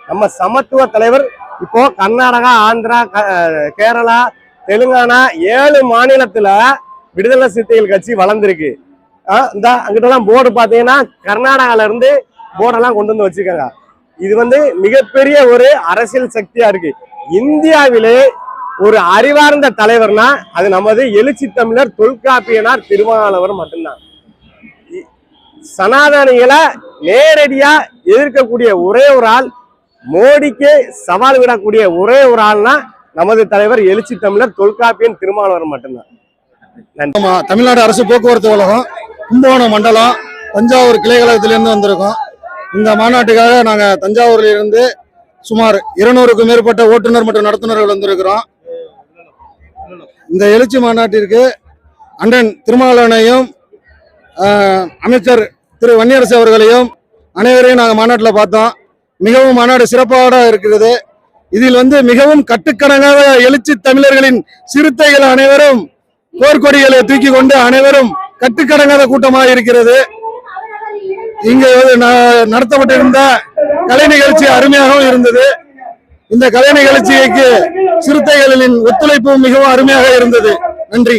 நம்ம சமத்துவ தலைவர் இப்போ கர்நாடகா, ஆந்திரா, கேரளா, தெலுங்கானா 7 மாநிலத்துல விடுதலை சிறுத்தைகள் கட்சி வளர்ந்துருக்கு. இந்த அங்கிட்டலாம் போர்டு பாத்தீங்கன்னா கர்நாடகால இருந்து போர்டெல்லாம் கொண்டு வந்து வச்சிருக்காங்க. இது மிகப்பெரிய ஒரு அரசியல் சக்தியா இருக்கு. இந்தியாவிலே ஒரு அறிவார்ந்த தலைவர்னா அது நமது எழுச்சி தமிழர் தொல்காப்பியனார் திருமாவளவர் மட்டும்தான். சனாதனிகளை நேரடியா எதிர்க்கக்கூடிய ஒரே ஒரு ஆள், மோடிக்கு சவால் விடக்கூடிய ஒரே ஒரு ஆள்னா நமது தலைவர் எழுச்சி தமிழர் தொல்காப்பியன் திருமாவளவர் மட்டும்தான். தமிழ்நாடு அரசு போக்குவரத்து கழகம் கும்பகோணம் மண்டலம் தஞ்சாவூர் கிளை கழகத்திலிருந்து வந்திருக்கோம். இந்த மாநாட்டுக்காக நாங்கள் தஞ்சாவூர்ல இருந்து சுமார் 200க்கும் மேற்பட்ட ஓட்டுநர் மற்றும் நடத்துனர்கள் வந்திருக்கிறோம். இந்த எழுச்சி மாநாட்டிற்கு அண்ணன் திருமாவளவனையும் அமைச்சர் திரு வன்னியரசு அவர்களையும் அனைவரையும் நாங்கள் மாநாட்டில் பார்த்தோம். மிகவும் மாநாடு சிறப்பாக இருக்கிறது. இதில் மிகவும் கட்டுக்கடங்காத எழுச்சி தமிழர்களின் சிறுத்தைகள் அனைவரும் போர்க்கொடிகளை தூக்கி கொண்டு அனைவரும் கட்டுக்கடங்காத கூட்டமாக இருக்கிறது. இங்கு நடத்தப்பட்டிருந்த கலை நிகழ்ச்சி அருமையாகவும் இருந்தது. இந்த கலை நிகழ்ச்சிக்கு சிறுத்தைகளின் ஒத்துழைப்பு மிகவும் அருமையாக இருந்தது. நன்றி.